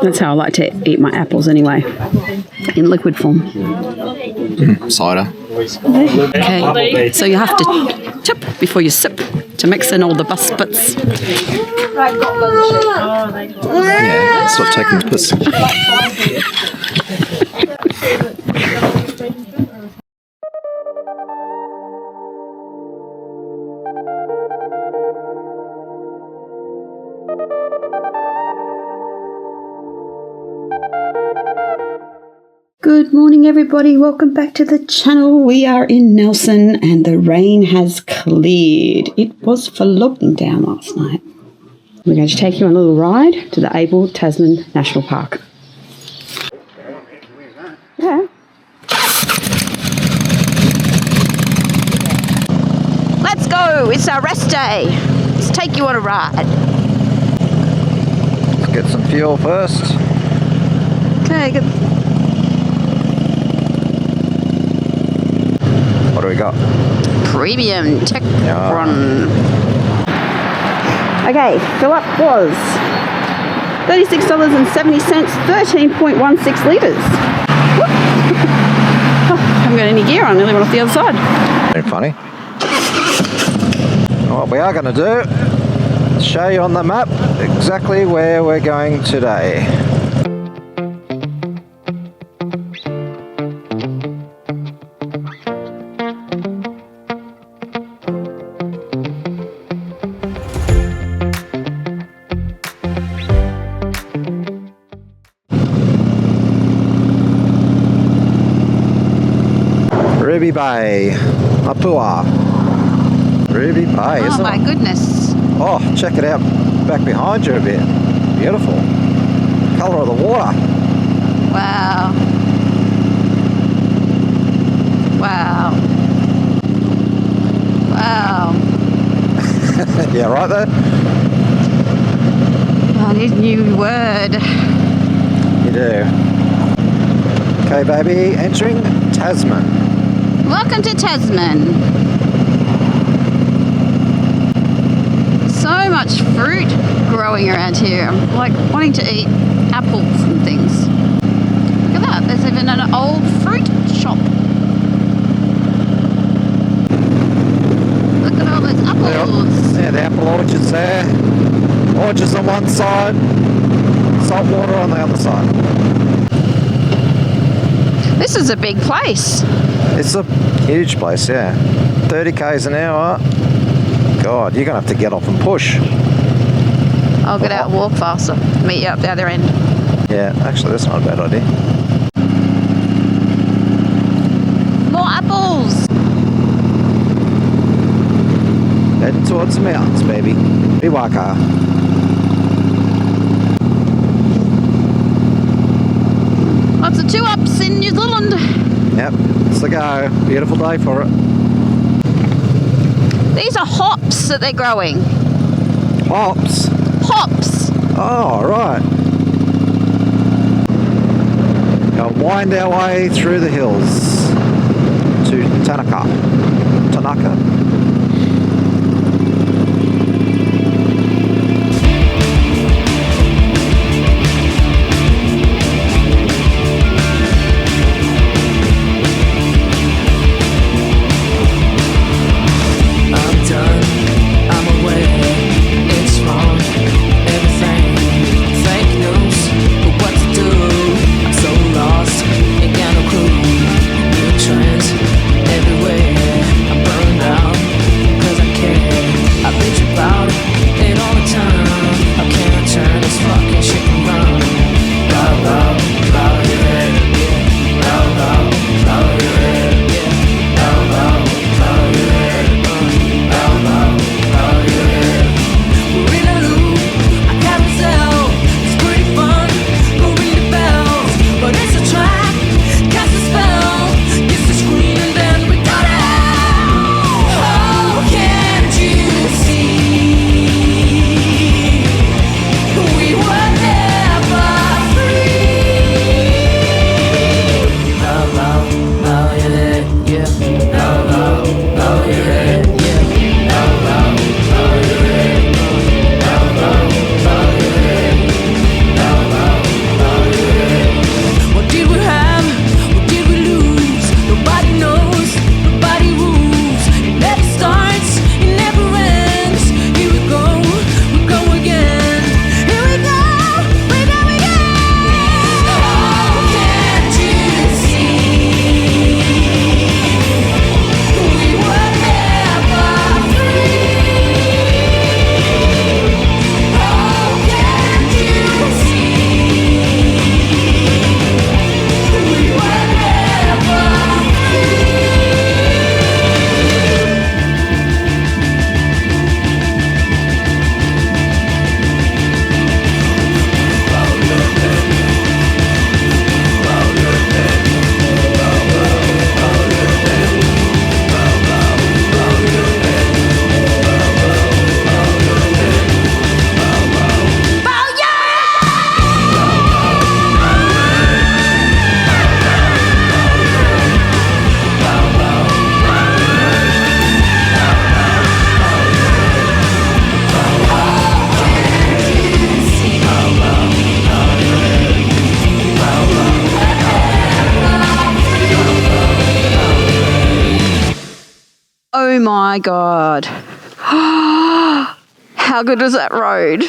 That's how I like to eat my apples anyway, in liquid form. Cider. Okay, so you have to tip before you sip to mix in all the bus bits. Yeah, stop taking the piss. Good morning, everybody. Welcome back to the channel. We are in Nelson and the rain has cleared. It was flogging down last night. We're going to take you on a little ride to the Abel Tasman National Park. Yeah. Let's go. It's our rest day. Let's take you on a ride. Let's get some fuel first. Okay, good. What do we got? Premium Tech Run. Okay, fill up was $36.70, 13.16 litres. Haven't got any gear on, nearly went off the other side. Very funny. What we are going to do is show you on the map exactly where we're going today. Ruby Bay, Apua. Ruby Bay, isn't Oh my goodness. Oh, check it out back behind you a bit. Beautiful. Colour of the water. Wow. Wow. Wow. Yeah, right there? I need a new word. You do. Okay, baby, entering Tasman. Welcome to Tasman. So much fruit growing around here. I'm like wanting to eat apples and things. Look at that. There's even an old fruit shop. Look at all those apples. Yeah, the apple orchards there. Orchards on one side, salt water on the other side. This is a big place. It's a huge place, yeah. 30 k's an hour. God, you're going to have to get off and push. I'll get out and walk faster. Meet you up the other end. Yeah, actually, that's not a bad idea. More apples. Heading towards the mountains, baby. Biwaka. Lots of two-ups in New Zealand. Yep, it's the go. Beautiful day for it. These are hops that they're growing. Hops. Hops. Oh, right. Now wind our way through the hills to Tanaka. Everywhere I burned out. my God. How good was that road?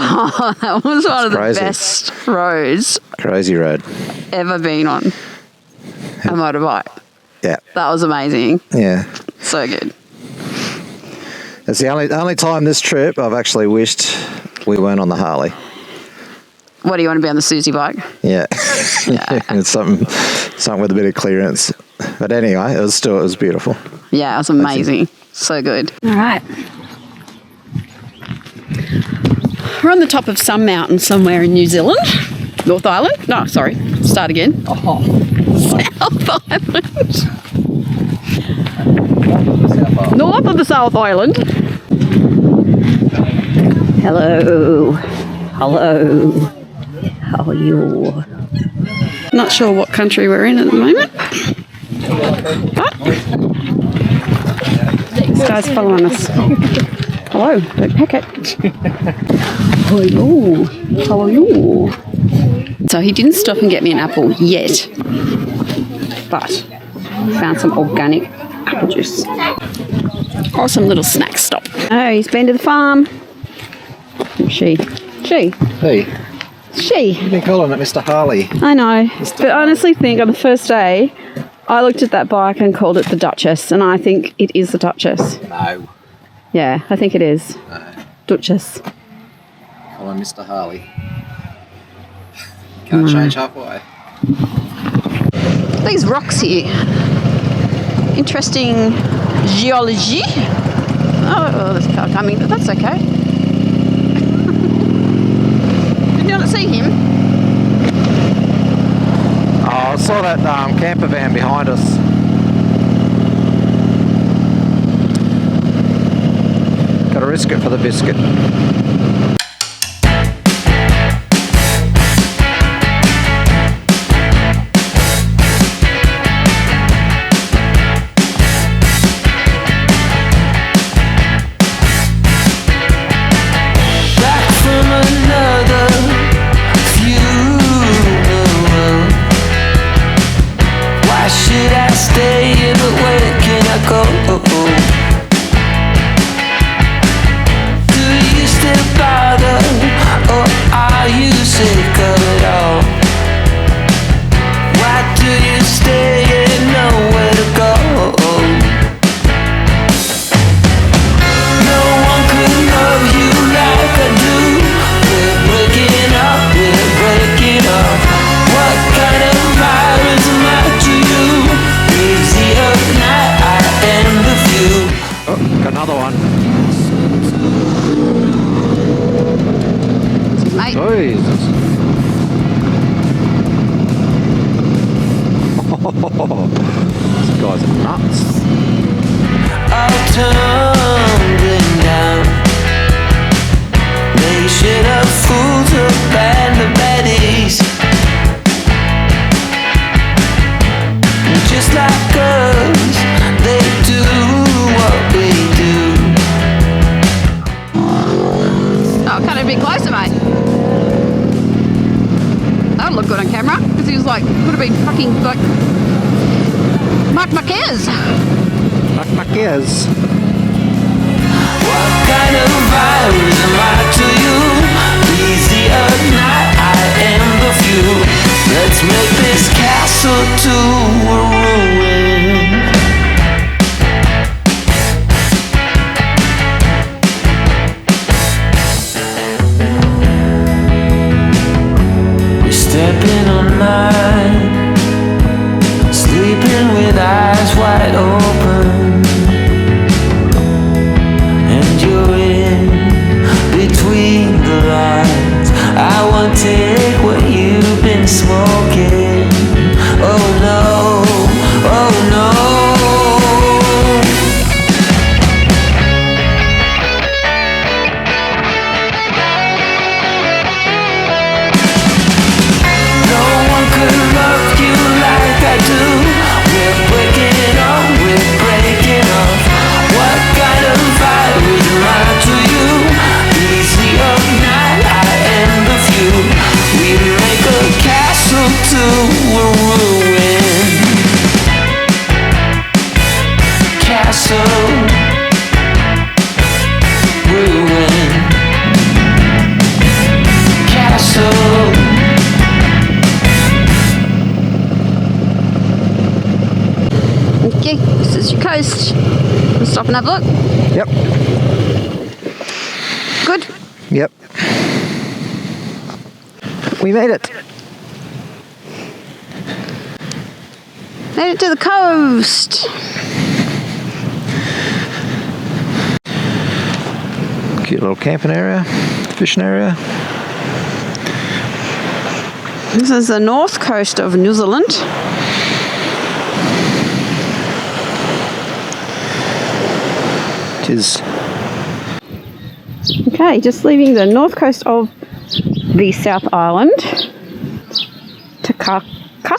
Oh, that was one of the best roads. Crazy road. Ever been on a motorbike. Yeah. That was amazing. Yeah. So good. It's the only time this trip I've actually wished we weren't on the Harley. What, do you want to be on the Susie bike? Yeah. It's something with a bit of clearance. But anyway, it was beautiful. Yeah, it was amazing. So good. All right. We're on the top of some mountain somewhere in New Zealand. North Island? No, sorry. Start again. Oh. South Island. North of the South Island. Hello. Hello. How are you? Not sure what country we're in at the moment. But this guy's following us. Hello, don't peck it. How are you? How are you? So he didn't stop and get me an apple yet, but found some organic apple juice. Or some little snack stop. Oh, he's been to the farm. She. Hey. You've been calling it Mr. Harley. I know. But I honestly think on the first day, I looked at that bike and called it the Duchess, and I think it is the Duchess. No. Yeah, I think it is. No. Duchess. Call him Mr. Harley. Can't change halfway. These rocks here. Interesting geology. Oh, there's a car coming, but that's okay. Did you not see him? Oh, I saw that camper van behind us. Got to risk it for the biscuit. Another one. Mate. Jesus. These guys are nuts. All tumbling down. Nation of fools, a band of baddies. Just like us, they do what we do. Oh, cut it a bit closer, mate. That would look good on camera, because he was like, could have been fucking like Mark Marquez. Mark Marquez. What kind of virus am I to you? He's the earth, not I am the few. Let's make this castle to a ruin. We're stepping on mine, sleeping with eyes wide open. And you're in between the lines. I won't take what you've been smoking. Oh no, oh no. No one could love you like I do. We're breaking up, we're breaking up. What kind of virus am I to you? Easy of night, I am the few. We make a castle to coast. Let's stop and have a look. Yep. Good. Yep. We made it. Made it to the coast. Cute little camping area, fishing area. This is the north coast of New Zealand. It is. Okay, just leaving the north coast of the South Island. Takaka.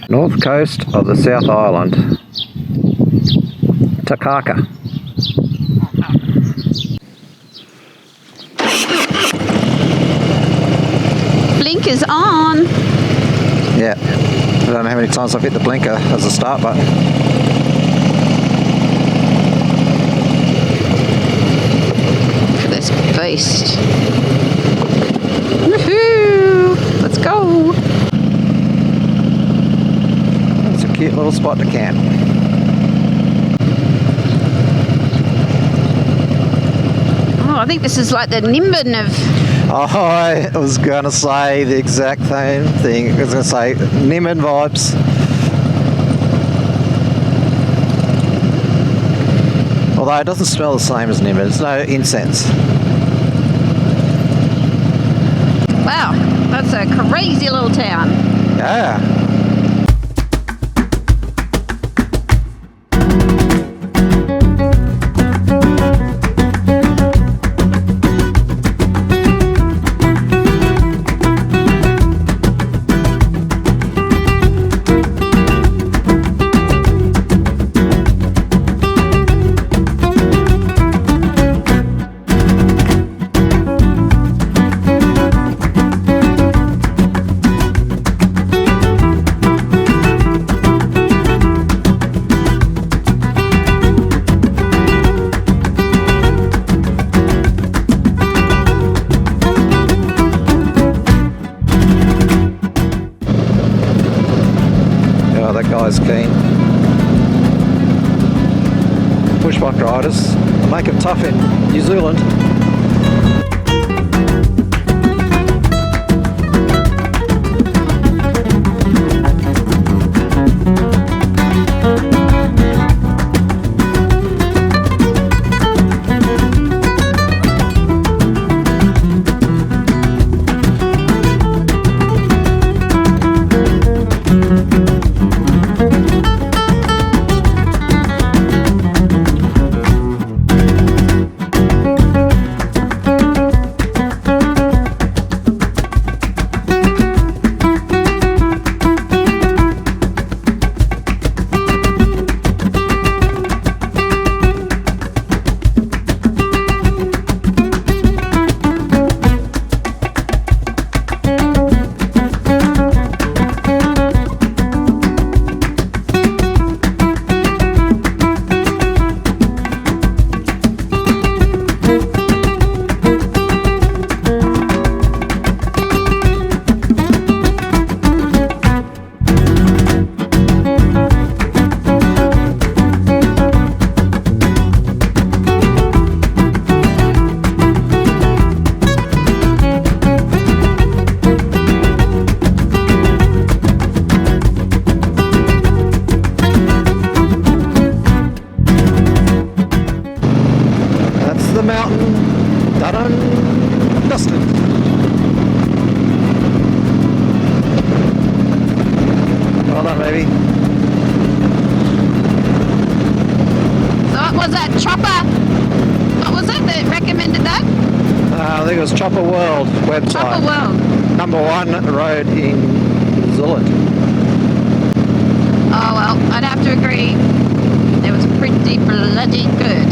North coast of the South Island. Takaka. Blinkers on. Yeah. I don't know how many times I've hit the blinker as a start button. Look at this beast. Woohoo! Let's go. It's a cute little spot to camp. Oh, I think this is like the Nimbin of... Oh, I was going to say the exact same thing. I was going to say Nimbin vibes. Although it doesn't smell the same as Nimbin. There's no incense. Wow, that's a crazy little town. Yeah. That guy's keen. Bushbuck riders make them tough in New Zealand. Dusted. Well done, baby. So what was that, Chopper? What was it that recommended that? I think it was Chopper World website. Chopper World. #1 road in New Zealand. Oh well, I'd have to agree. It was pretty bloody good.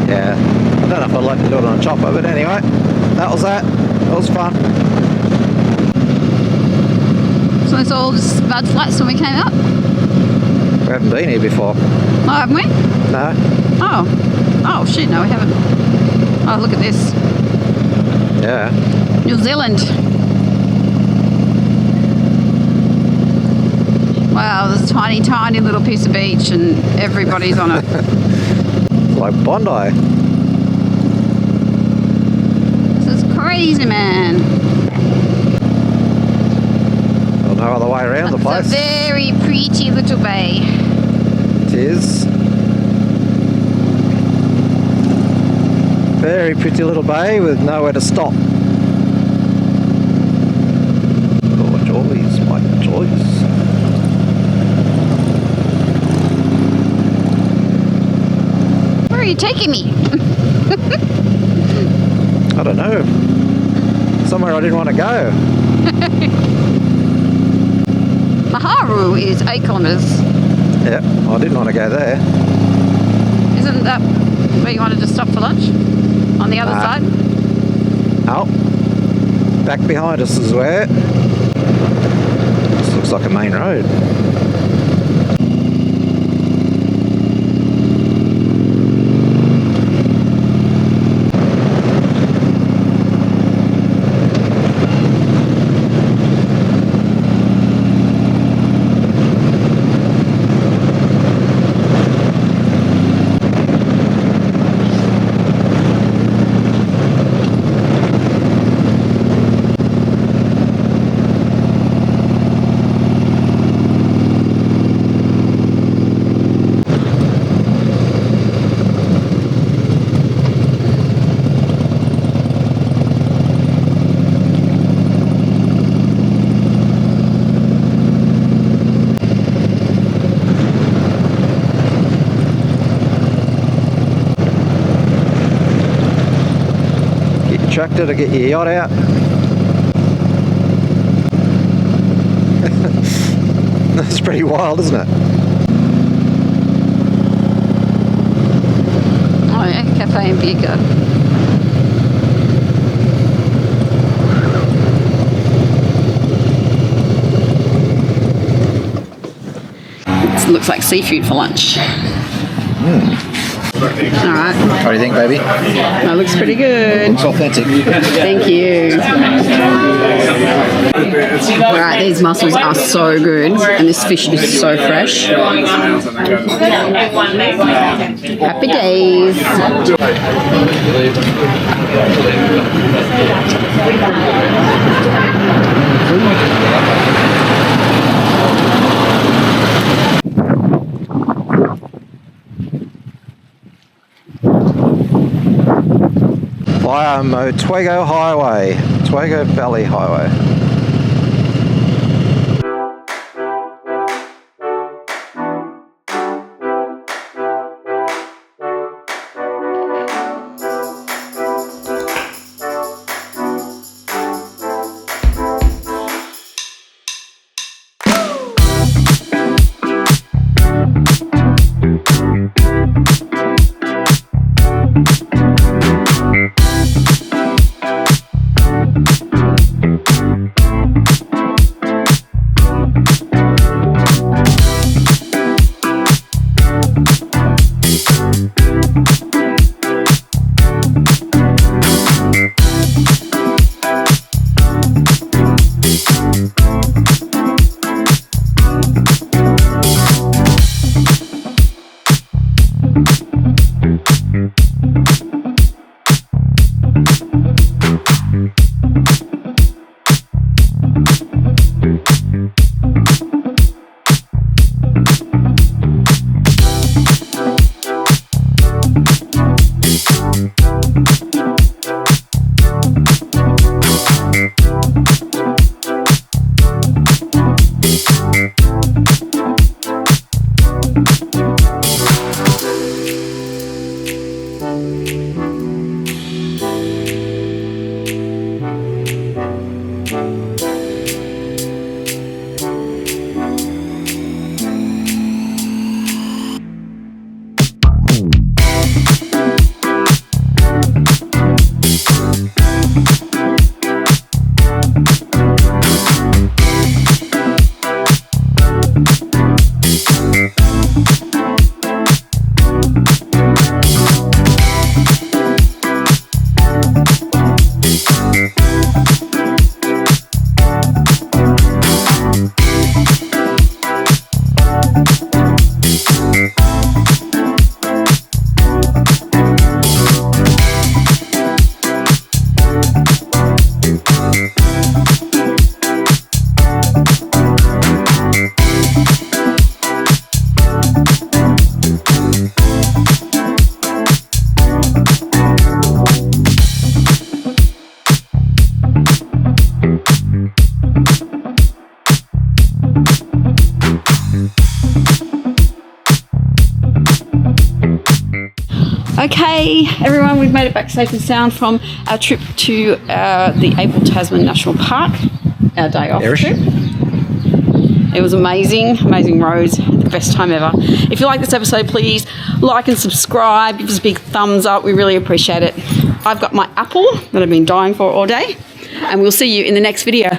Yeah, I don't know if I'd like to do it on a chopper, but anyway, that was that. That was fun. So it's all just mud flats when we came up? We haven't been here before. Oh, haven't we? No. Oh. Oh, shit, no, we haven't. Oh, look at this. Yeah. New Zealand. Wow, there's a tiny, tiny little piece of beach and everybody's on it. Like Bondi. This is crazy, man. Well, no other way around the place. It's a very pretty little bay. It is. Very pretty little bay with nowhere to stop. Oh, joys, my joys. Where are you taking me? I don't know. Somewhere I didn't want to go. Maharu is 8 kilometres. Yeah, I didn't want to go there. Isn't that where you wanted to stop for lunch? On the other side? Oh, back behind us is where. This looks like a main road. Tractor to get your yacht out. That's pretty wild, isn't it? Oh yeah, cafe and beer garden. It looks like seafood for lunch. Alright. What do you think, baby? That looks pretty good. Looks authentic. Thank you. Alright, these mussels are so good and this fish is so fresh. Happy days. Via Motwego Highway, Motwego Valley Highway. Okay, everyone, we've made it back safe and sound from our trip to the Abel Tasman National Park, our day off trip. It was amazing, amazing roads, the best time ever. If you like this episode, please like and subscribe, give us a big thumbs up, we really appreciate it. I've got my apple that I've been dying for all day, and we'll see you in the next video.